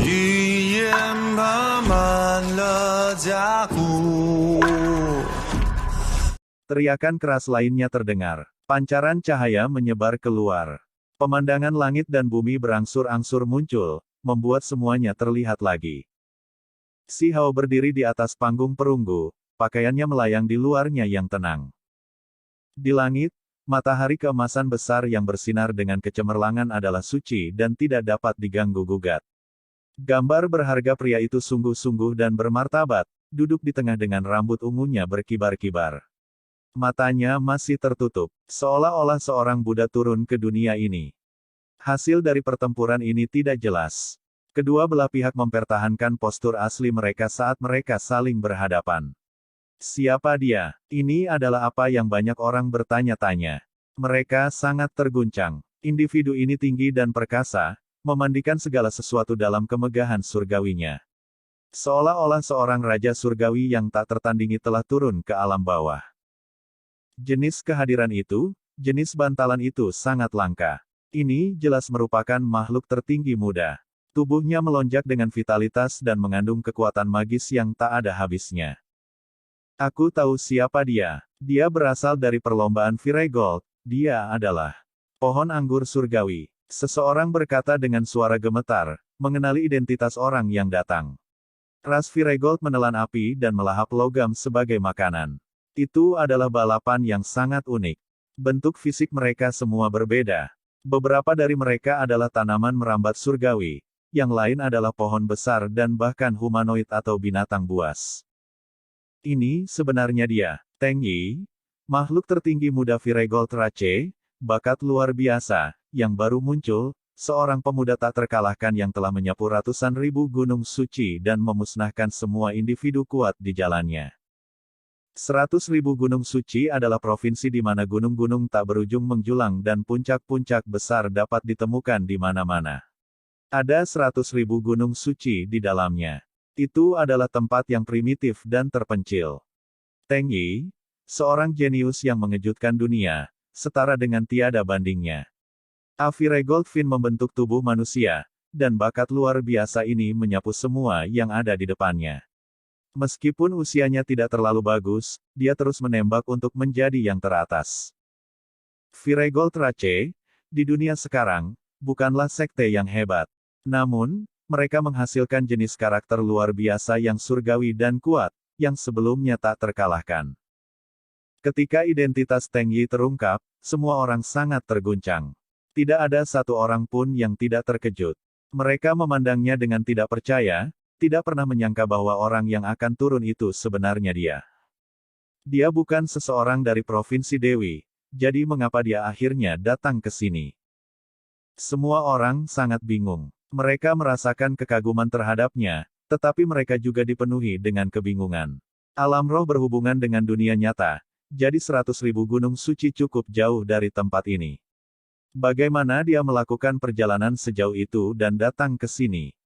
语言爬满了甲骨。 Teriakan keras lainnya terdengar. Pancaran cahaya menyebar keluar. Pemandangan langit dan bumi berangsur-angsur muncul, membuat semuanya terlihat lagi. Si Hao berdiri di atas panggung perunggu, pakaiannya melayang di luarnya yang tenang. Di langit, matahari keemasan besar yang bersinar dengan kecemerlangan adalah suci dan tidak dapat diganggu-gugat. Gambar berharga pria itu sungguh-sungguh dan bermartabat, duduk di tengah dengan rambut ungunya berkibar-kibar. Matanya masih tertutup, seolah-olah seorang Buddha turun ke dunia ini. Hasil dari pertempuran ini tidak jelas. Kedua belah pihak mempertahankan postur asli mereka saat mereka saling berhadapan. Siapa dia? Ini adalah apa yang banyak orang bertanya-tanya. Mereka sangat terguncang. Individu ini tinggi dan perkasa, memandikan segala sesuatu dalam kemegahan surgawinya. Seolah-olah seorang raja surgawi yang tak tertandingi telah turun ke alam bawah. Jenis kehadiran itu, jenis bantalan itu sangat langka. Ini jelas merupakan makhluk tertinggi muda. Tubuhnya melonjak dengan vitalitas dan mengandung kekuatan magis yang tak ada habisnya. Aku tahu siapa dia. Dia berasal dari perlombaan Viregold. Dia adalah pohon anggur surgawi. Seseorang berkata dengan suara gemetar, mengenali identitas orang yang datang. Ras Viregold menelan api dan melahap logam sebagai makanan. Itu adalah balapan yang sangat unik. Bentuk fisik mereka semua berbeda. Beberapa dari mereka adalah tanaman merambat surgawi, yang lain adalah pohon besar dan bahkan humanoid atau binatang buas. Ini sebenarnya dia, Teng Yi, makhluk tertinggi muda Viregold Rache, bakat luar biasa, yang baru muncul, seorang pemuda tak terkalahkan yang telah menyapu ratusan ribu gunung suci dan memusnahkan semua individu kuat di jalannya. 100.000 gunung suci adalah provinsi di mana gunung-gunung tak berujung menjulang dan puncak-puncak besar dapat ditemukan di mana-mana. Ada 100.000 gunung suci di dalamnya. Itu adalah tempat yang primitif dan terpencil. Teng Yi, seorang jenius yang mengejutkan dunia, setara dengan tiada bandingnya. Viregold Fin membentuk tubuh manusia, dan bakat luar biasa ini menyapu semua yang ada di depannya. Meskipun usianya tidak terlalu bagus, dia terus menembak untuk menjadi yang teratas. Viregold Rache, di dunia sekarang, bukanlah sekte yang hebat. Namun, mereka menghasilkan jenis karakter luar biasa yang surgawi dan kuat, yang sebelumnya tak terkalahkan. Ketika identitas Teng Yi terungkap, semua orang sangat terguncang. Tidak ada satu orang pun yang tidak terkejut. Mereka memandangnya dengan tidak percaya, tidak pernah menyangka bahwa orang yang akan turun itu sebenarnya dia. Dia bukan seseorang dari Provinsi Dewi, jadi mengapa dia akhirnya datang ke sini? Semua orang sangat bingung. Mereka merasakan kekaguman terhadapnya, tetapi mereka juga dipenuhi dengan kebingungan. Alam roh berhubungan dengan dunia nyata, jadi 100.000 gunung suci cukup jauh dari tempat ini. Bagaimana dia melakukan perjalanan sejauh itu dan datang ke sini?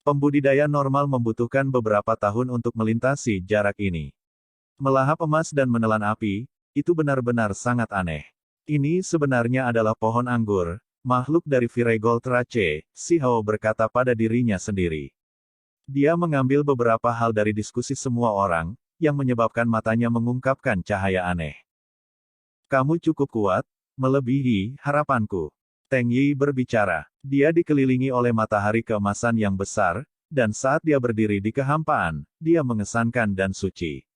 Pembudidaya normal membutuhkan beberapa tahun untuk melintasi jarak ini. Melahap emas dan menelan api, itu benar-benar sangat aneh. Ini sebenarnya adalah pohon anggur, makhluk dari Viregold Rache, si Hao berkata pada dirinya sendiri. Dia mengambil beberapa hal dari diskusi semua orang, yang menyebabkan matanya mengungkapkan cahaya aneh. Kamu cukup kuat, melebihi harapanku. Teng Yi berbicara. Dia dikelilingi oleh matahari keemasan yang besar, dan saat dia berdiri di kehampaan, dia mengesankan dan suci.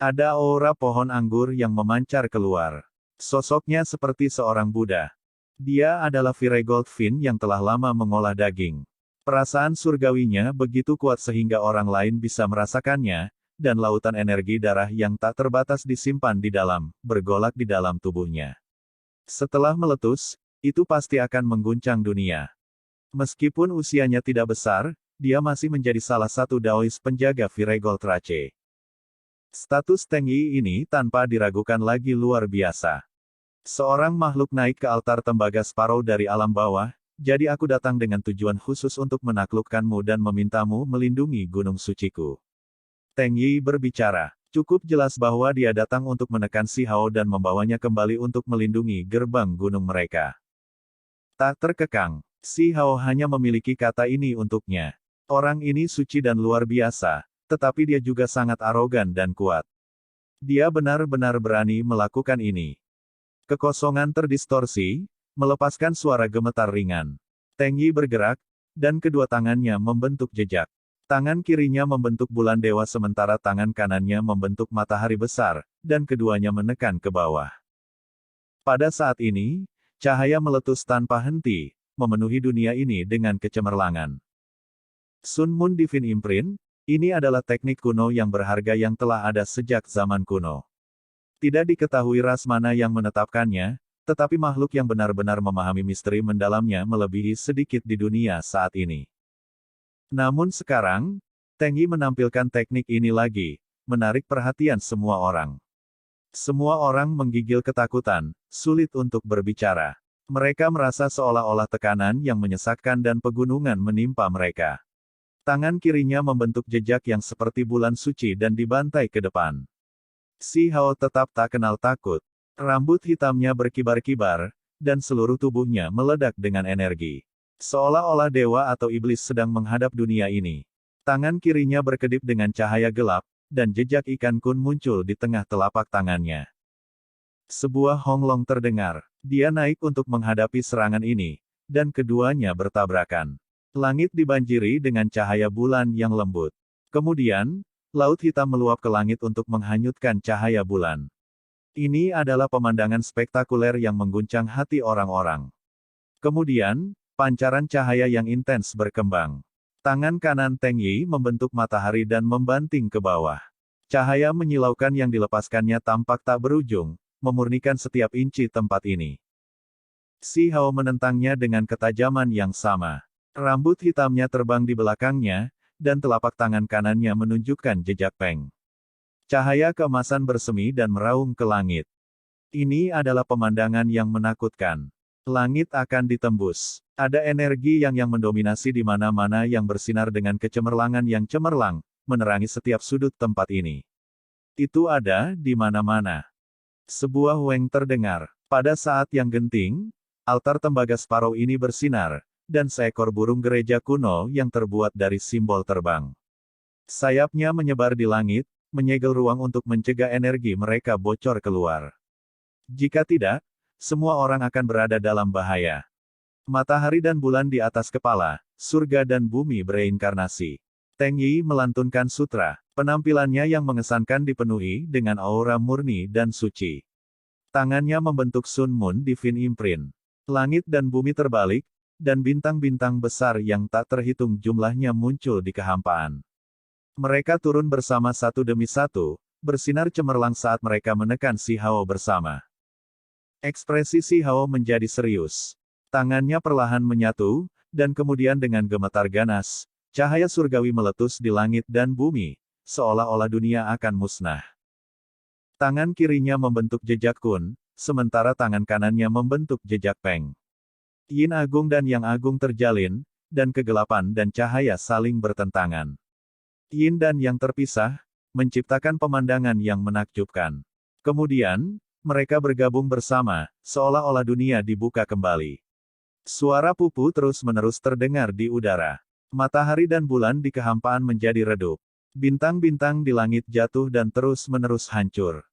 Ada aura pohon anggur yang memancar keluar. Sosoknya seperti seorang Buddha. Dia adalah Viregold Fin yang telah lama mengolah daging. Perasaan surgawinya begitu kuat sehingga orang lain bisa merasakannya, dan lautan energi darah yang tak terbatas disimpan di dalam, bergolak di dalam tubuhnya. Setelah meletus, itu pasti akan mengguncang dunia. Meskipun usianya tidak besar, dia masih menjadi salah satu Daois penjaga Viregold Rache. Status Teng Yi ini tanpa diragukan lagi luar biasa. Seorang makhluk naik ke altar tembaga Sparrow dari alam bawah, jadi aku datang dengan tujuan khusus untuk menaklukkanmu dan memintamu melindungi gunung suciku. Teng Yi berbicara. Cukup jelas bahwa dia datang untuk menekan si Hao dan membawanya kembali untuk melindungi gerbang gunung mereka. Tak terkekang, si Hao hanya memiliki kata ini untuknya. Orang ini suci dan luar biasa, tetapi dia juga sangat arogan dan kuat. Dia benar-benar berani melakukan ini. Kekosongan terdistorsi, melepaskan suara gemetar ringan. Teng Yi bergerak, dan kedua tangannya membentuk jejak. Tangan kirinya membentuk bulan dewa sementara tangan kanannya membentuk matahari besar, dan keduanya menekan ke bawah. Pada saat ini, cahaya meletus tanpa henti, memenuhi dunia ini dengan kecemerlangan. Sun Moon Divine Imprint, ini adalah teknik kuno yang berharga yang telah ada sejak zaman kuno. Tidak diketahui ras mana yang menetapkannya, tetapi makhluk yang benar-benar memahami misteri mendalamnya melebihi sedikit di dunia saat ini. Namun sekarang, Teng Yi menampilkan teknik ini lagi, menarik perhatian semua orang. Semua orang menggigil ketakutan, sulit untuk berbicara. Mereka merasa seolah-olah tekanan yang menyesakkan dan pegunungan menimpa mereka. Tangan kirinya membentuk jejak yang seperti bulan suci dan dibantai ke depan. Si Hao tetap tak kenal takut. Rambut hitamnya berkibar-kibar, dan seluruh tubuhnya meledak dengan energi. Seolah-olah dewa atau iblis sedang menghadap dunia ini. Tangan kirinya berkedip dengan cahaya gelap, dan jejak ikan kun muncul di tengah telapak tangannya. Sebuah honglong terdengar. Dia naik untuk menghadapi serangan ini, dan keduanya bertabrakan. Langit dibanjiri dengan cahaya bulan yang lembut. Kemudian, laut hitam meluap ke langit untuk menghanyutkan cahaya bulan. Ini adalah pemandangan spektakuler yang mengguncang hati orang-orang. Kemudian, pancaran cahaya yang intens berkembang. Tangan kanan Teng Yi membentuk matahari dan membanting ke bawah. Cahaya menyilaukan yang dilepaskannya tampak tak berujung, memurnikan setiap inci tempat ini. Si Hao menentangnya dengan ketajaman yang sama. Rambut hitamnya terbang di belakangnya, dan telapak tangan kanannya menunjukkan jejak peng. Cahaya keemasan bersemi dan meraung ke langit. Ini adalah pemandangan yang menakutkan. Langit akan ditembus. Ada energi yang mendominasi di mana-mana yang bersinar dengan kecemerlangan yang cemerlang, menerangi setiap sudut tempat ini. Itu ada di mana-mana. Sebuah weng terdengar. Pada saat yang genting, altar tembaga Sparrow ini bersinar, dan seekor burung gereja kuno yang terbuat dari simbol terbang. Sayapnya menyebar di langit, menyegel ruang untuk mencegah energi mereka bocor keluar. Jika tidak, semua orang akan berada dalam bahaya. Matahari dan bulan di atas kepala, surga dan bumi bereinkarnasi. Teng Yi melantunkan sutra, penampilannya yang mengesankan dipenuhi dengan aura murni dan suci. Tangannya membentuk Sun Moon Divine Imprint. Langit dan bumi terbalik, dan bintang-bintang besar yang tak terhitung jumlahnya muncul di kehampaan. Mereka turun bersama satu demi satu, bersinar cemerlang saat mereka menekan Si Hao bersama. Ekspresi Si Hao menjadi serius. Tangannya perlahan menyatu, dan kemudian dengan gemetar ganas, cahaya surgawi meletus di langit dan bumi, seolah-olah dunia akan musnah. Tangan kirinya membentuk jejak kun, sementara tangan kanannya membentuk jejak peng. Yin agung dan yang agung terjalin, dan kegelapan dan cahaya saling bertentangan. Yin dan yang terpisah, menciptakan pemandangan yang menakjubkan. Kemudian, mereka bergabung bersama, seolah-olah dunia dibuka kembali. Suara pupu terus-menerus terdengar di udara. Matahari dan bulan di kehampaan menjadi redup. Bintang-bintang di langit jatuh dan terus-menerus hancur.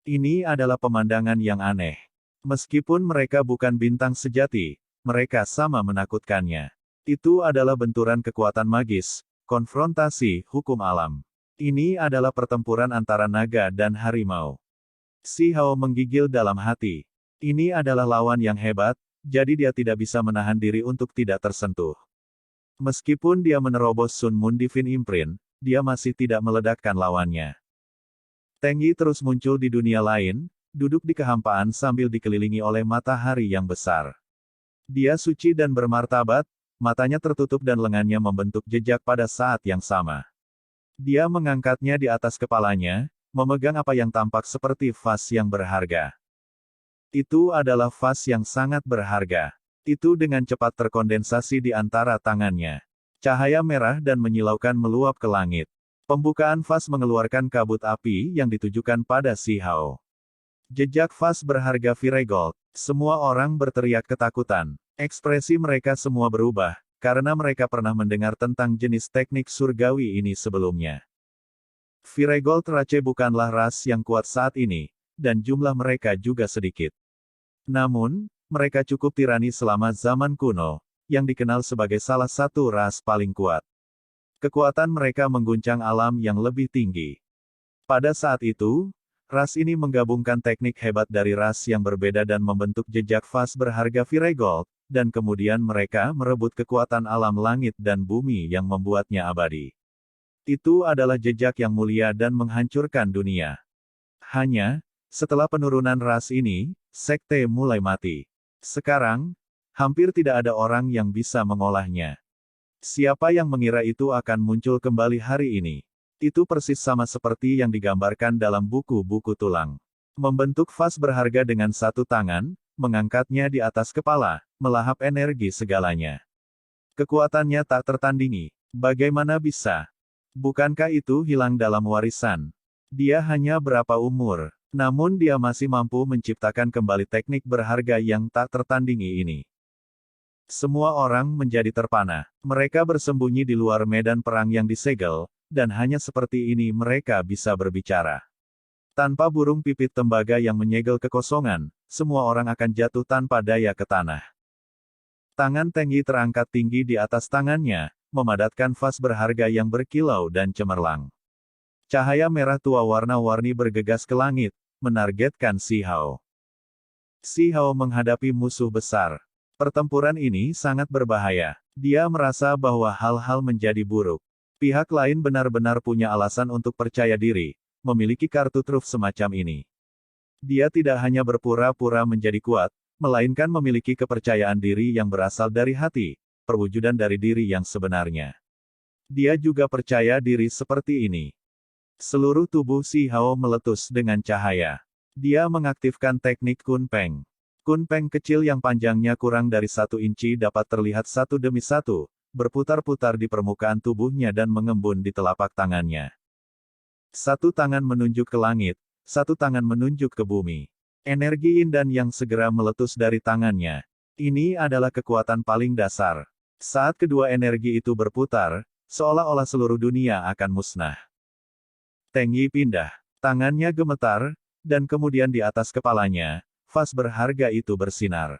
Ini adalah pemandangan yang aneh. Meskipun mereka bukan bintang sejati, mereka sama menakutkannya. Itu adalah benturan kekuatan magis, konfrontasi hukum alam. Ini adalah pertempuran antara naga dan harimau. Si Hao menggigil dalam hati. Ini adalah lawan yang hebat, jadi dia tidak bisa menahan diri untuk tidak tersentuh. Meskipun dia menerobos Sun Moon Divine Imprint, dia masih tidak meledakkan lawannya. Teng Yi terus muncul di dunia lain, duduk di kehampaan sambil dikelilingi oleh matahari yang besar. Dia suci dan bermartabat, matanya tertutup dan lengannya membentuk jejak pada saat yang sama. Dia mengangkatnya di atas kepalanya, memegang apa yang tampak seperti vas yang berharga. Itu adalah vas yang sangat berharga. Itu dengan cepat terkondensasi di antara tangannya. Cahaya merah dan menyilaukan meluap ke langit. Pembukaan vas mengeluarkan kabut api yang ditujukan pada Si Hao. Jejak vas berharga Viregold. Semua orang berteriak ketakutan. Ekspresi mereka semua berubah, karena mereka pernah mendengar tentang jenis teknik surgawi ini sebelumnya. Viregold Rache bukanlah ras yang kuat saat ini, dan jumlah mereka juga sedikit. Namun, mereka cukup tirani selama zaman kuno, yang dikenal sebagai salah satu ras paling kuat. Kekuatan mereka mengguncang alam yang lebih tinggi. Pada saat itu, ras ini menggabungkan teknik hebat dari ras yang berbeda dan membentuk jejak fase berharga Viregold, dan kemudian mereka merebut kekuatan alam langit dan bumi yang membuatnya abadi. Itu adalah jejak yang mulia dan menghancurkan dunia. Hanya, setelah penurunan ras ini, sekte mulai mati. Sekarang, hampir tidak ada orang yang bisa mengolahnya. Siapa yang mengira itu akan muncul kembali hari ini? Itu persis sama seperti yang digambarkan dalam buku-buku tulang. Membentuk vas berharga dengan satu tangan, mengangkatnya di atas kepala, melahap energi segalanya. Kekuatannya tak tertandingi. Bagaimana bisa? Bukankah itu hilang dalam warisan? Dia hanya berapa umur? Namun dia masih mampu menciptakan kembali teknik berharga yang tak tertandingi ini. Semua orang menjadi terpana. Mereka bersembunyi di luar medan perang yang disegel, dan hanya seperti ini mereka bisa berbicara. Tanpa burung pipit tembaga yang menyegel kekosongan, semua orang akan jatuh tanpa daya ke tanah. Tangan Teng Yi terangkat tinggi di atas tangannya, memadatkan vas berharga yang berkilau dan cemerlang. Cahaya merah tua warna-warni bergegas ke langit, menargetkan Si Hao. Si Hao menghadapi musuh besar. Pertempuran ini sangat berbahaya. Dia merasa bahwa hal-hal menjadi buruk. Pihak lain benar-benar punya alasan untuk percaya diri, memiliki kartu truf semacam ini. Dia tidak hanya berpura-pura menjadi kuat, melainkan memiliki kepercayaan diri yang berasal dari hati, perwujudan dari diri yang sebenarnya. Dia juga percaya diri seperti ini. Seluruh tubuh Si Hao meletus dengan cahaya. Dia mengaktifkan teknik Kun Peng. Kun Peng kecil yang panjangnya kurang dari 1 inci dapat terlihat satu demi satu, berputar-putar di permukaan tubuhnya dan mengembun di telapak tangannya. Satu tangan menunjuk ke langit, satu tangan menunjuk ke bumi. Energi yin dan yang segera meletus dari tangannya. Ini adalah kekuatan paling dasar. Saat kedua energi itu berputar, seolah-olah seluruh dunia akan musnah. Teng Yi pindah. Tangannya gemetar, dan kemudian di atas kepalanya, vas berharga itu bersinar.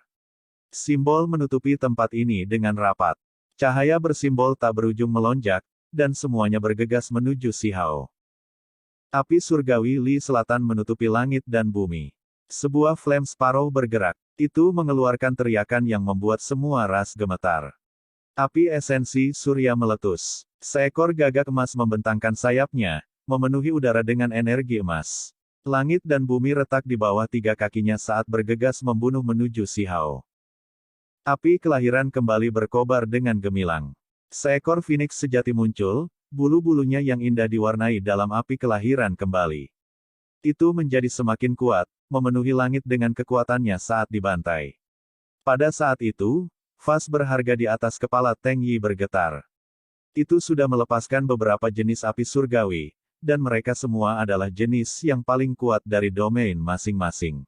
Simbol menutupi tempat ini dengan rapat. Cahaya bersimbol tak berujung melonjak, dan semuanya bergegas menuju Si Hao. Api surgawi Li Selatan menutupi langit dan bumi. Sebuah flame sparrow bergerak. Itu mengeluarkan teriakan yang membuat semua ras gemetar. Api esensi surya meletus. Seekor gagak emas membentangkan sayapnya, memenuhi udara dengan energi emas. Langit dan bumi retak di bawah 3 kakinya saat bergegas membunuh menuju Si Hao. Api kelahiran kembali berkobar dengan gemilang. Seekor phoenix sejati muncul, bulu-bulunya yang indah diwarnai dalam api kelahiran kembali. Itu menjadi semakin kuat, memenuhi langit dengan kekuatannya saat dibantai. Pada saat itu, vas berharga di atas kepala Teng Yi bergetar. Itu sudah melepaskan beberapa jenis api surgawi, dan mereka semua adalah jenis yang paling kuat dari domain masing-masing.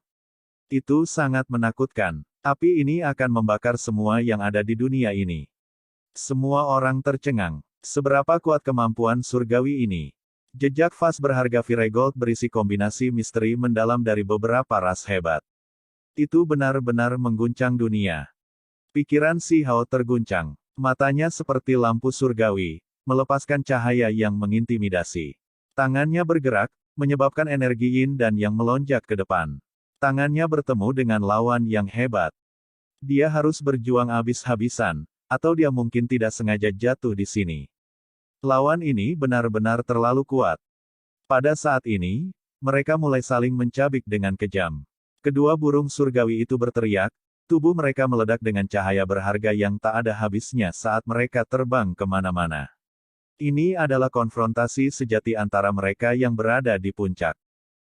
Itu sangat menakutkan. Api ini akan membakar semua yang ada di dunia ini. Semua orang tercengang. Seberapa kuat kemampuan surgawi ini? Jejak vas berharga Viregold berisi kombinasi misteri mendalam dari beberapa ras hebat. Itu benar-benar mengguncang dunia. Pikiran Si Hao terguncang. Matanya seperti lampu surgawi, melepaskan cahaya yang mengintimidasi. Tangannya bergerak, menyebabkan energi yin dan yang melonjak ke depan. Tangannya bertemu dengan lawan yang hebat. Dia harus berjuang habis-habisan, atau dia mungkin tidak sengaja jatuh di sini. Lawan ini benar-benar terlalu kuat. Pada saat ini, mereka mulai saling mencabik dengan kejam. Kedua burung surgawi itu berteriak, tubuh mereka meledak dengan cahaya berharga yang tak ada habisnya saat mereka terbang kemana-mana. Ini adalah konfrontasi sejati antara mereka yang berada di puncak.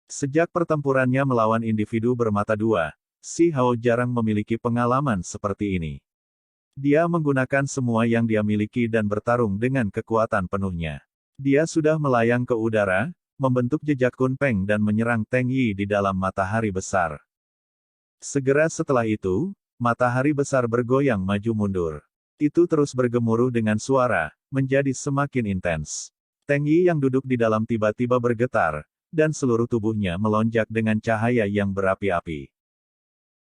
Sejak pertempurannya melawan individu bermata dua, Si Hao jarang memiliki pengalaman seperti ini. Dia menggunakan semua yang dia miliki dan bertarung dengan kekuatan penuhnya. Dia sudah melayang ke udara, membentuk jejak Kun Peng dan menyerang Teng Yi di dalam matahari besar. Segera setelah itu, matahari besar bergoyang maju mundur. Itu terus bergemuruh dengan suara, menjadi semakin intens. Teng Yi yang duduk di dalam tiba-tiba bergetar, dan seluruh tubuhnya melonjak dengan cahaya yang berapi-api.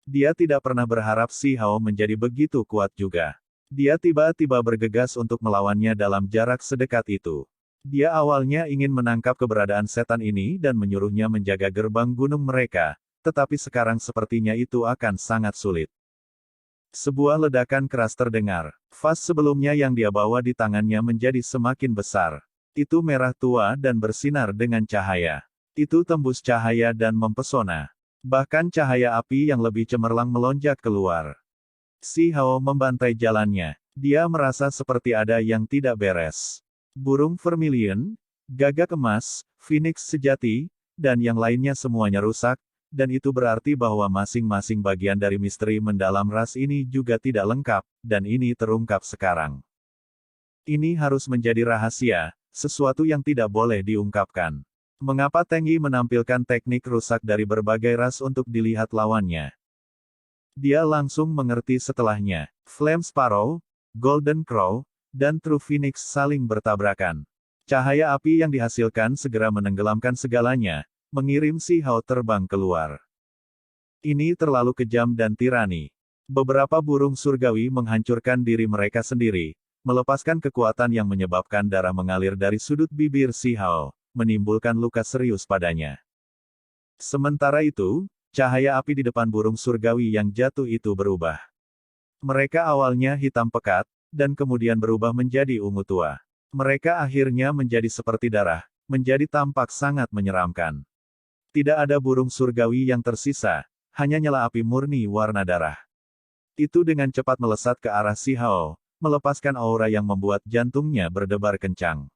Dia tidak pernah berharap Si Hao menjadi begitu kuat juga. Dia tiba-tiba bergegas untuk melawannya dalam jarak sedekat itu. Dia awalnya ingin menangkap keberadaan setan ini dan menyuruhnya menjaga gerbang gunung mereka, tetapi sekarang sepertinya itu akan sangat sulit. Sebuah ledakan keras terdengar. Vas sebelumnya yang dia bawa di tangannya menjadi semakin besar. Itu merah tua dan bersinar dengan cahaya. Itu tembus cahaya dan mempesona. Bahkan cahaya api yang lebih cemerlang melonjak keluar. Si Hao membantai jalannya. Dia merasa seperti ada yang tidak beres. Burung vermilion, gagak emas, phoenix sejati, dan yang lainnya semuanya rusak, dan itu berarti bahwa masing-masing bagian dari misteri mendalam ras ini juga tidak lengkap, dan ini terungkap sekarang. Ini harus menjadi rahasia, sesuatu yang tidak boleh diungkapkan. Mengapa Teng Yi menampilkan teknik rusak dari berbagai ras untuk dilihat lawannya? Dia langsung mengerti setelahnya. Flame Sparrow, Golden Crow, dan True Phoenix saling bertabrakan. Cahaya api yang dihasilkan segera menenggelamkan segalanya, mengirim Si Hao terbang keluar. Ini terlalu kejam dan tirani. Beberapa burung surgawi menghancurkan diri mereka sendiri, melepaskan kekuatan yang menyebabkan darah mengalir dari sudut bibir Si Hao, menimbulkan luka serius padanya. Sementara itu, cahaya api di depan burung surgawi yang jatuh itu berubah. Mereka awalnya hitam pekat, dan kemudian berubah menjadi ungu tua. Mereka akhirnya menjadi seperti darah, menjadi tampak sangat menyeramkan. Tidak ada burung surgawi yang tersisa, hanya nyala api murni warna darah. Itu dengan cepat melesat ke arah Si Hao, melepaskan aura yang membuat jantungnya berdebar kencang.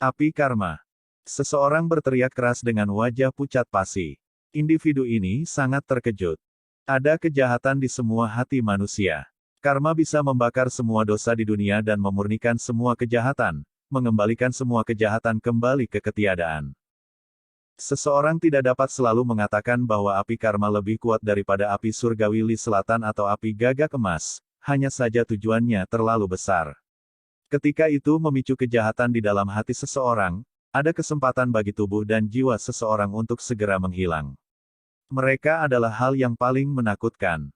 Api karma. Seseorang berteriak keras dengan wajah pucat pasi. Individu ini sangat terkejut. Ada kejahatan di semua hati manusia. Karma bisa membakar semua dosa di dunia dan memurnikan semua kejahatan, mengembalikan semua kejahatan kembali ke ketiadaan. Seseorang tidak dapat selalu mengatakan bahwa api karma lebih kuat daripada api surgawi Li Selatan atau api gagak emas, hanya saja tujuannya terlalu besar. Ketika itu memicu kejahatan di dalam hati seseorang, ada kesempatan bagi tubuh dan jiwa seseorang untuk segera menghilang. Mereka adalah hal yang paling menakutkan.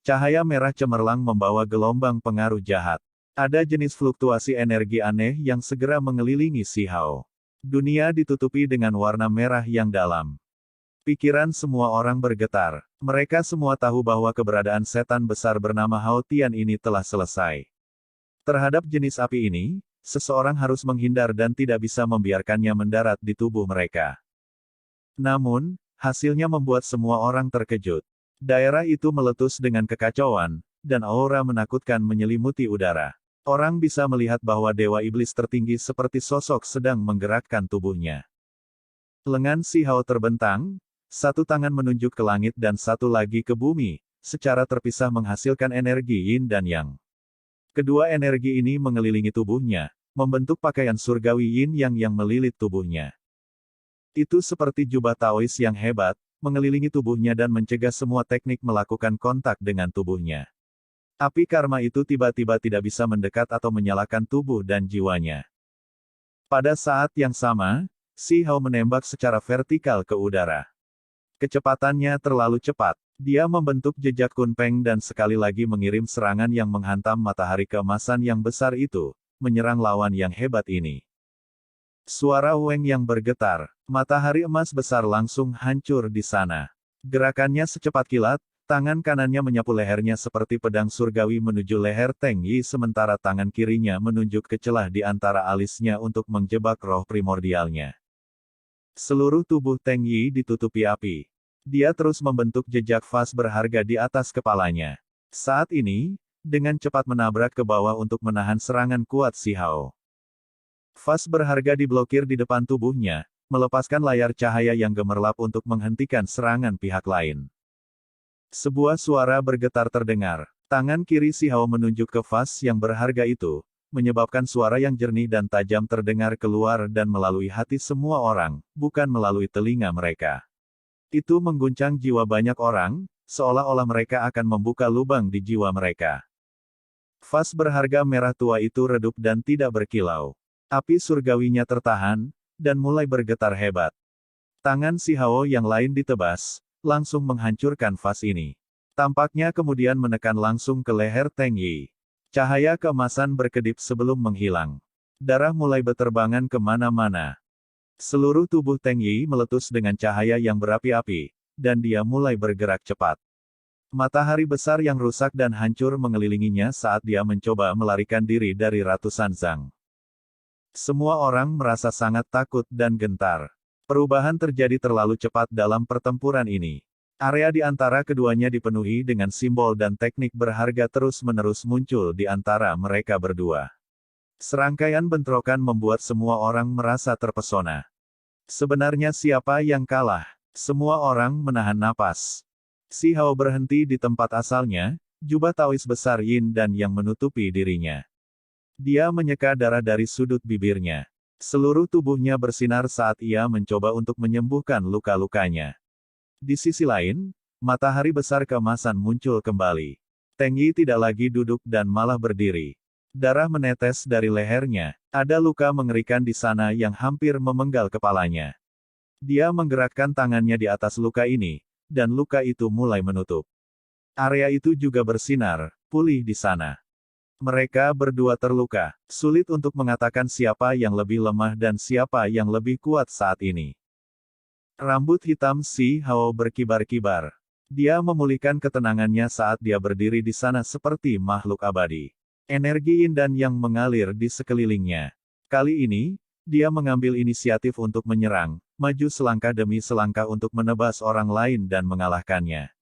Cahaya merah cemerlang membawa gelombang pengaruh jahat. Ada jenis fluktuasi energi aneh yang segera mengelilingi Si Hao. Dunia ditutupi dengan warna merah yang dalam. Pikiran semua orang bergetar. Mereka semua tahu bahwa keberadaan setan besar bernama Hao Tian ini telah selesai. Terhadap jenis api ini, seseorang harus menghindar dan tidak bisa membiarkannya mendarat di tubuh mereka. Namun, hasilnya membuat semua orang terkejut. Daerah itu meletus dengan kekacauan, dan aura menakutkan menyelimuti udara. Orang bisa melihat bahwa Dewa Iblis tertinggi seperti sosok sedang menggerakkan tubuhnya. Lengan Si Hao terbentang, satu tangan menunjuk ke langit dan satu lagi ke bumi, secara terpisah menghasilkan energi Yin dan Yang. Kedua energi ini mengelilingi tubuhnya, membentuk pakaian surgawi Yin yang melilit tubuhnya. Itu seperti jubah Taois yang hebat, mengelilingi tubuhnya dan mencegah semua teknik melakukan kontak dengan tubuhnya. Api karma itu tiba-tiba tidak bisa mendekat atau menyalakan tubuh dan jiwanya. Pada saat yang sama, Si Hao menembak secara vertikal ke udara. Kecepatannya terlalu cepat. Dia membentuk jejak kunpeng dan sekali lagi mengirim serangan yang menghantam matahari keemasan yang besar itu, menyerang lawan yang hebat ini. Suara Weng yang bergetar. Matahari emas besar langsung hancur di sana. Gerakannya secepat kilat. Tangan kanannya menyapu lehernya seperti pedang surgawi menuju leher Teng Yi sementara tangan kirinya menunjuk ke celah di antara alisnya untuk menjebak roh primordialnya. Seluruh tubuh Teng Yi ditutupi api. Dia terus membentuk jejak vas berharga di atas kepalanya. Saat ini, dengan cepat menabrak ke bawah untuk menahan serangan kuat Si Hao. Vas berharga diblokir di depan tubuhnya, melepaskan layar cahaya yang gemerlap untuk menghentikan serangan pihak lain. Sebuah suara bergetar terdengar. Tangan kiri Si Hao menunjuk ke vas yang berharga itu, menyebabkan suara yang jernih dan tajam terdengar keluar dan melalui hati semua orang, bukan melalui telinga mereka. Itu mengguncang jiwa banyak orang, seolah-olah mereka akan membuka lubang di jiwa mereka. Vas berharga merah tua itu redup dan tidak berkilau. Api surgawinya tertahan, dan mulai bergetar hebat. Tangan si Hao yang lain ditebas, langsung menghancurkan vas ini. Tampaknya kemudian menekan langsung ke leher Teng Yi. Cahaya keemasan berkedip sebelum menghilang. Darah mulai berterbangan kemana-mana. Seluruh tubuh Teng Yi meletus dengan cahaya yang berapi-api, dan dia mulai bergerak cepat. Matahari besar yang rusak dan hancur mengelilinginya saat dia mencoba melarikan diri dari ratusan Zhang. Semua orang merasa sangat takut dan gentar. Perubahan terjadi terlalu cepat dalam pertempuran ini. Area di antara keduanya dipenuhi dengan simbol dan teknik berharga terus-menerus muncul di antara mereka berdua. Serangkaian bentrokan membuat semua orang merasa terpesona. Sebenarnya siapa yang kalah? Semua orang menahan napas. Si Hao berhenti di tempat asalnya, jubah Taois besar Yin dan yang menutupi dirinya. Dia menyeka darah dari sudut bibirnya. Seluruh tubuhnya bersinar saat ia mencoba untuk menyembuhkan luka-lukanya. Di sisi lain, matahari besar keemasan muncul kembali. Teng Yi tidak lagi duduk dan malah berdiri. Darah menetes dari lehernya. Ada luka mengerikan di sana yang hampir memenggal kepalanya. Dia menggerakkan tangannya di atas luka ini, dan luka itu mulai menutup. Area itu juga bersinar, pulih di sana. Mereka berdua terluka. Sulit untuk mengatakan siapa yang lebih lemah dan siapa yang lebih kuat saat ini. Rambut hitam si Hao berkibar-kibar. Dia memulihkan ketenangannya saat dia berdiri di sana seperti makhluk abadi. Energi Yin dan yang mengalir di sekelilingnya. Kali ini, dia mengambil inisiatif untuk menyerang, maju selangkah demi selangkah untuk menebas orang lain dan mengalahkannya.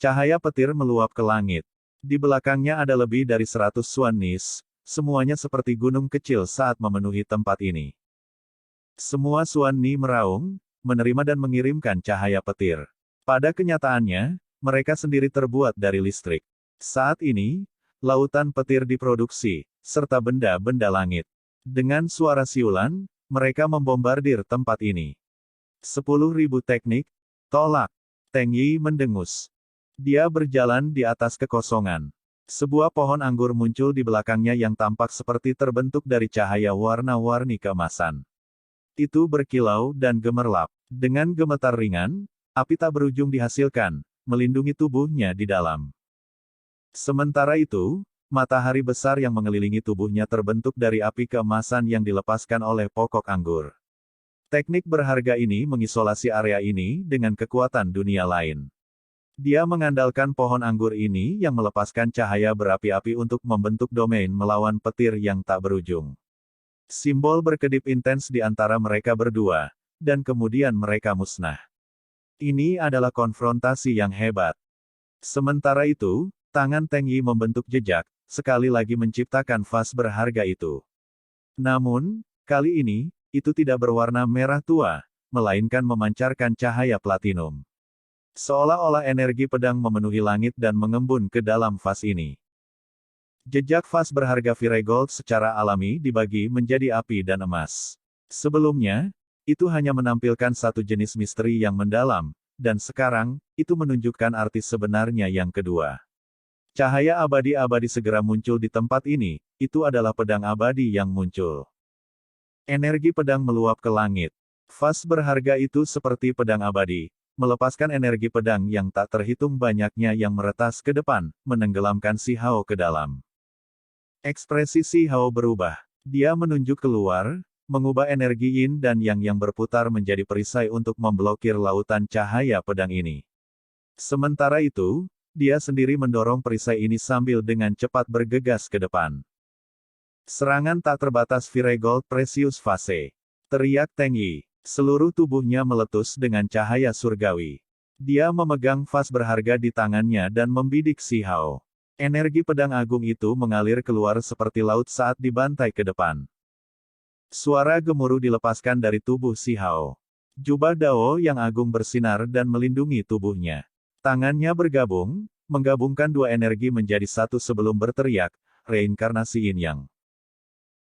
Cahaya petir meluap ke langit. Di belakangnya ada lebih dari 100 Suan Nis, semuanya seperti gunung kecil saat memenuhi tempat ini. Semua Suan Ni meraung, menerima dan mengirimkan cahaya petir. Pada kenyataannya, mereka sendiri terbuat dari listrik. Saat ini, lautan petir diproduksi, serta benda-benda langit. Dengan suara siulan, mereka membombardir tempat ini. 10.000 teknik, tolak. Teng Yi mendengus. Dia berjalan di atas kekosongan. Sebuah pohon anggur muncul di belakangnya yang tampak seperti terbentuk dari cahaya warna-warni keemasan. Itu berkilau dan gemerlap. Dengan gemetar ringan, api tak berujung dihasilkan, melindungi tubuhnya di dalam. Sementara itu, matahari besar yang mengelilingi tubuhnya terbentuk dari api keemasan yang dilepaskan oleh pokok anggur. Teknik berharga ini mengisolasi area ini dengan kekuatan dunia lain. Dia mengandalkan pohon anggur ini yang melepaskan cahaya berapi-api untuk membentuk domain melawan petir yang tak berujung. Simbol berkedip intens di antara mereka berdua, dan kemudian mereka musnah. Ini adalah konfrontasi yang hebat. Sementara itu, tangan Teng Yi membentuk jejak, sekali lagi menciptakan vas berharga itu. Namun, kali ini, itu tidak berwarna merah tua, melainkan memancarkan cahaya platinum. Seolah-olah energi pedang memenuhi langit dan mengembun ke dalam vas ini. Jejak vas berharga Viregold secara alami dibagi menjadi api dan emas. Sebelumnya, itu hanya menampilkan satu jenis misteri yang mendalam, dan sekarang, itu menunjukkan arti sebenarnya yang kedua. Cahaya abadi-abadi segera muncul di tempat ini, itu adalah pedang abadi yang muncul. Energi pedang meluap ke langit. Vas berharga itu seperti pedang abadi, melepaskan energi pedang yang tak terhitung banyaknya yang meretas ke depan, menenggelamkan si Hao ke dalam. Ekspresi si Hao berubah. Dia menunjuk keluar, mengubah energi Yin dan yang berputar menjadi perisai untuk memblokir lautan cahaya pedang ini. Sementara itu, dia sendiri mendorong perisai ini sambil dengan cepat bergegas ke depan. Serangan tak terbatas Viregold Precious Vase. Teriak Teng Yi. Seluruh tubuhnya meletus dengan cahaya surgawi. Dia memegang vas berharga di tangannya dan membidik si Hao. Energi pedang agung itu mengalir keluar seperti laut saat dibantai ke depan. Suara gemuruh dilepaskan dari tubuh si Hao. Jubah Dao yang agung bersinar dan melindungi tubuhnya. Tangannya bergabung, menggabungkan dua energi menjadi satu sebelum berteriak, reinkarnasi Yin Yang.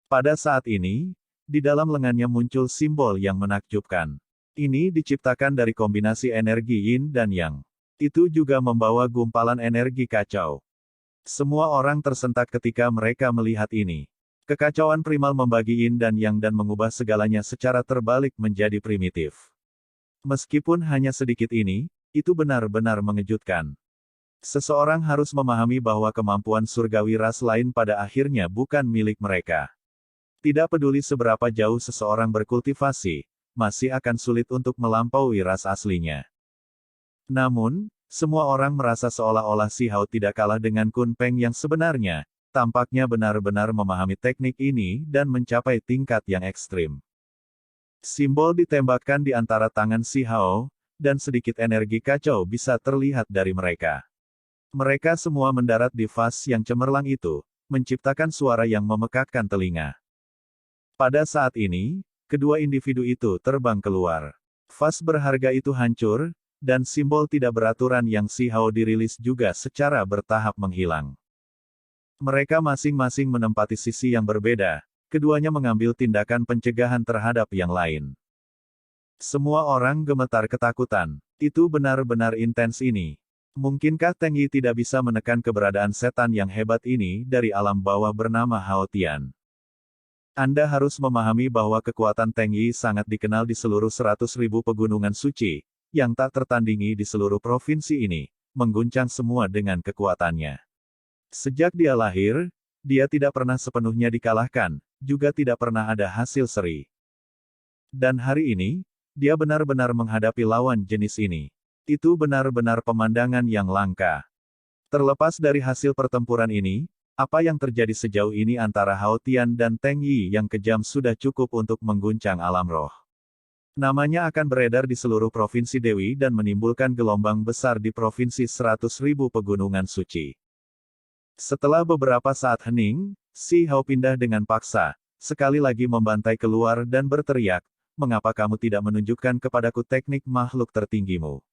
Pada saat ini, di dalam lengannya muncul simbol yang menakjubkan. Ini diciptakan dari kombinasi energi Yin dan Yang. Itu juga membawa gumpalan energi kacau. Semua orang tersentak ketika mereka melihat ini. Kekacauan primal membagi yin dan yang dan mengubah segalanya secara terbalik menjadi primitif. Meskipun hanya sedikit ini, itu benar-benar mengejutkan. Seseorang harus memahami bahwa kemampuan surgawi ras lain pada akhirnya bukan milik mereka. Tidak peduli seberapa jauh seseorang berkultivasi, masih akan sulit untuk melampaui ras aslinya. Namun, semua orang merasa seolah-olah Si Hao tidak kalah dengan Kun Peng yang sebenarnya, tampaknya benar-benar memahami teknik ini dan mencapai tingkat yang ekstrim. Simbol ditembakkan di antara tangan Si Hao, dan sedikit energi kacau bisa terlihat dari mereka. Mereka semua mendarat di fase yang cemerlang itu, menciptakan suara yang memekakkan telinga. Pada saat ini, kedua individu itu terbang keluar. Fase berharga itu hancur, dan simbol tidak beraturan yang Si Hao dirilis juga secara bertahap menghilang. Mereka masing-masing menempati sisi yang berbeda, keduanya mengambil tindakan pencegahan terhadap yang lain. Semua orang gemetar ketakutan. Itu benar-benar intens ini. Mungkinkah Teng Yi tidak bisa menekan keberadaan setan yang hebat ini dari alam bawah bernama Hao Tian? Anda harus memahami bahwa kekuatan Teng Yi sangat dikenal di seluruh 100.000 pegunungan suci, yang tak tertandingi di seluruh provinsi ini, mengguncang semua dengan kekuatannya. Sejak dia lahir, dia tidak pernah sepenuhnya dikalahkan, juga tidak pernah ada hasil seri. Dan hari ini, dia benar-benar menghadapi lawan jenis ini. Itu benar-benar pemandangan yang langka. Terlepas dari hasil pertempuran ini, apa yang terjadi sejauh ini antara Hao Tian dan Teng Yi yang kejam sudah cukup untuk mengguncang alam roh. Namanya akan beredar di seluruh provinsi Dewi dan menimbulkan gelombang besar di provinsi 100.000 pegunungan suci. Setelah beberapa saat hening, Si Hao pindah dengan paksa, sekali lagi membantai keluar dan berteriak, "Mengapa kamu tidak menunjukkan kepadaku teknik makhluk tertinggimu?"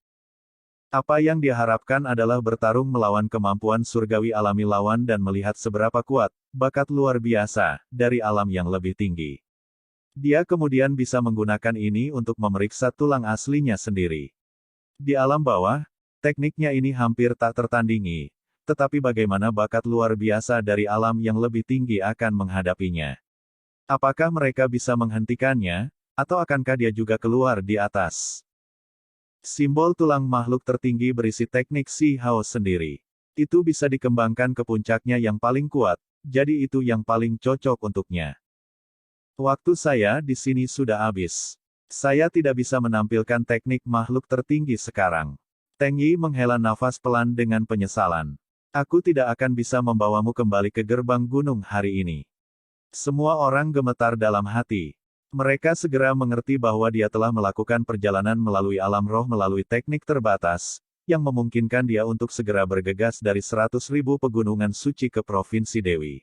Apa yang dia harapkan adalah bertarung melawan kemampuan surgawi alami lawan dan melihat seberapa kuat, bakat luar biasa, dari alam yang lebih tinggi. Dia kemudian bisa menggunakan ini untuk memeriksa tulang aslinya sendiri. Di alam bawah, tekniknya ini hampir tak tertandingi, tetapi bagaimana bakat luar biasa dari alam yang lebih tinggi akan menghadapinya? Apakah mereka bisa menghentikannya, atau akankah dia juga keluar di atas? Simbol tulang makhluk tertinggi berisi teknik Si Hao sendiri. Itu bisa dikembangkan ke puncaknya yang paling kuat, jadi itu yang paling cocok untuknya. Waktu saya di sini sudah habis. Saya tidak bisa menampilkan teknik makhluk tertinggi sekarang. Teng Yi menghela nafas pelan dengan penyesalan. Aku tidak akan bisa membawamu kembali ke gerbang gunung hari ini. Semua orang gemetar dalam hati. Mereka segera mengerti bahwa dia telah melakukan perjalanan melalui alam roh melalui teknik terbatas, yang memungkinkan dia untuk segera bergegas dari 100.000 pegunungan suci ke Provinsi Dewi.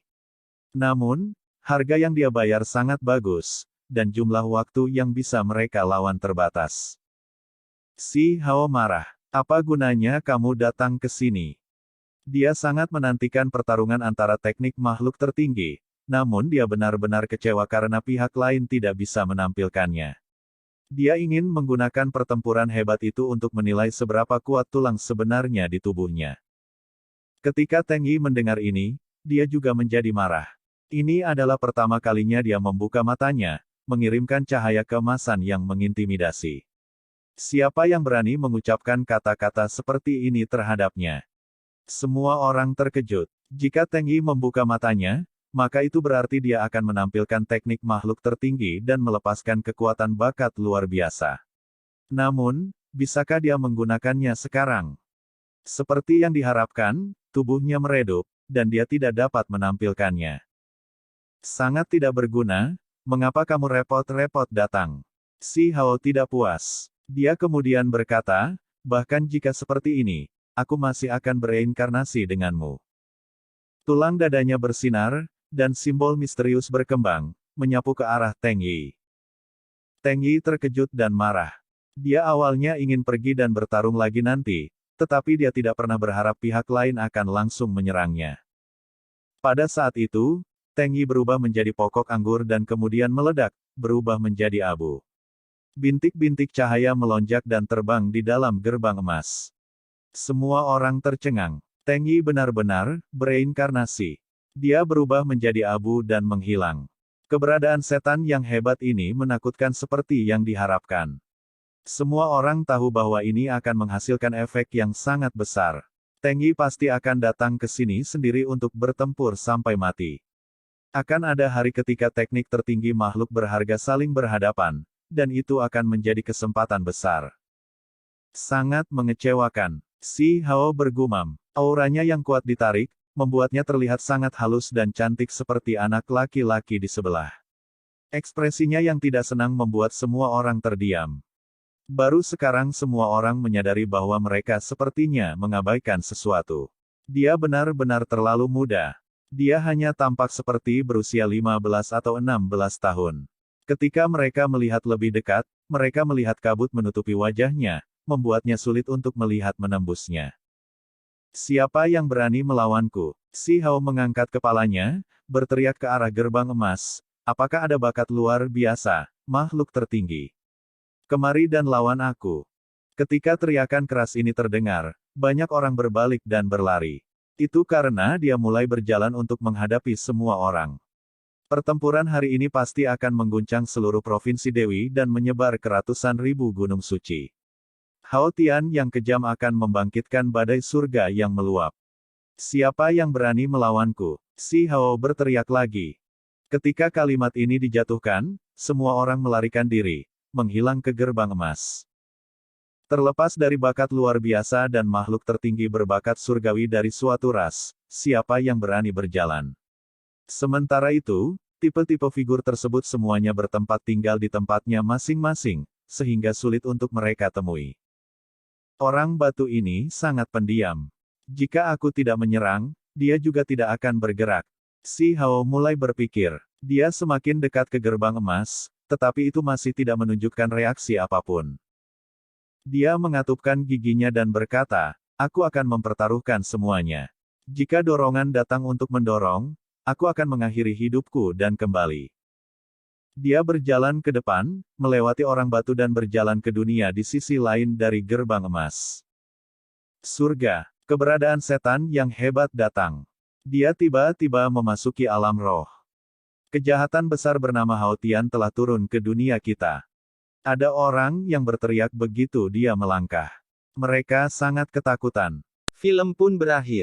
Namun, harga yang dia bayar sangat bagus, dan jumlah waktu yang bisa mereka lawan terbatas. Si Hao marah. Apa gunanya kamu datang ke sini? Dia sangat menantikan pertarungan antara teknik makhluk tertinggi, namun dia benar-benar kecewa karena pihak lain tidak bisa menampilkannya. Dia ingin menggunakan pertempuran hebat itu untuk menilai seberapa kuat tulang sebenarnya di tubuhnya. Ketika Teng Yi mendengar ini, dia juga menjadi marah. Ini adalah pertama kalinya dia membuka matanya, mengirimkan cahaya keemasan yang mengintimidasi. Siapa yang berani mengucapkan kata-kata seperti ini terhadapnya? Semua orang terkejut. Jika Teng Yi membuka matanya, maka itu berarti dia akan menampilkan teknik makhluk tertinggi dan melepaskan kekuatan bakat luar biasa. Namun, bisakah dia menggunakannya sekarang? Seperti yang diharapkan, tubuhnya meredup, dan dia tidak dapat menampilkannya. Sangat tidak berguna, mengapa kamu repot-repot datang? Si Hao tidak puas. Dia kemudian berkata, bahkan jika seperti ini, aku masih akan bereinkarnasi denganmu. Tulang dadanya bersinar, dan simbol misterius berkembang, menyapu ke arah Teng Yi. Teng Yi terkejut dan marah. Dia awalnya ingin pergi dan bertarung lagi nanti, tetapi dia tidak pernah berharap pihak lain akan langsung menyerangnya. Pada saat itu, Teng Yi berubah menjadi pokok anggur dan kemudian meledak, berubah menjadi abu. Bintik-bintik cahaya melonjak dan terbang di dalam gerbang emas. Semua orang tercengang. Teng Yi benar-benar bereinkarnasi. Dia berubah menjadi abu dan menghilang. Keberadaan setan yang hebat ini menakutkan seperti yang diharapkan. Semua orang tahu bahwa ini akan menghasilkan efek yang sangat besar. Teng Yi pasti akan datang ke sini sendiri untuk bertempur sampai mati. Akan ada hari ketika teknik tertinggi makhluk berharga saling berhadapan, dan itu akan menjadi kesempatan besar. Sangat mengecewakan. Si Hao bergumam. Auranya yang kuat ditarik, membuatnya terlihat sangat halus dan cantik seperti anak laki-laki di sebelah. Ekspresinya yang tidak senang membuat semua orang terdiam. Baru sekarang semua orang menyadari bahwa mereka sepertinya mengabaikan sesuatu. Dia benar-benar terlalu muda. Dia hanya tampak seperti berusia 15 atau 16 tahun. Ketika mereka melihat lebih dekat, mereka melihat kabut menutupi wajahnya, membuatnya sulit untuk melihat menembusnya. Siapa yang berani melawanku? Si Hao mengangkat kepalanya, berteriak ke arah gerbang emas. Apakah ada bakat luar biasa, makhluk tertinggi? Kemari dan lawan aku. Ketika teriakan keras ini terdengar, banyak orang berbalik dan berlari. Itu karena dia mulai berjalan untuk menghadapi semua orang. Pertempuran hari ini pasti akan mengguncang seluruh provinsi Dewi dan menyebar ke ratusan ribu gunung suci. Hao Tian yang kejam akan membangkitkan badai surga yang meluap. Siapa yang berani melawanku? Si Hao berteriak lagi. Ketika kalimat ini dijatuhkan, semua orang melarikan diri, menghilang ke gerbang emas. Terlepas dari bakat luar biasa dan makhluk tertinggi berbakat surgawi dari suatu ras, siapa yang berani berjalan? Sementara itu, tipe-tipe figur tersebut semuanya bertempat tinggal di tempatnya masing-masing, sehingga sulit untuk mereka temui. Orang batu ini sangat pendiam. Jika aku tidak menyerang, dia juga tidak akan bergerak. Si Hao mulai berpikir. Dia semakin dekat ke gerbang emas, tetapi itu masih tidak menunjukkan reaksi apapun. Dia mengatupkan giginya dan berkata, aku akan mempertaruhkan semuanya. Jika dorongan datang untuk mendorong, aku akan mengakhiri hidupku dan kembali. Dia berjalan ke depan, melewati orang batu dan berjalan ke dunia di sisi lain dari gerbang emas. Surga, keberadaan setan yang hebat datang. Dia tiba-tiba memasuki alam roh. Kejahatan besar bernama Hao Tian telah turun ke dunia kita. Ada orang yang berteriak begitu dia melangkah. Mereka sangat ketakutan. Film pun berakhir.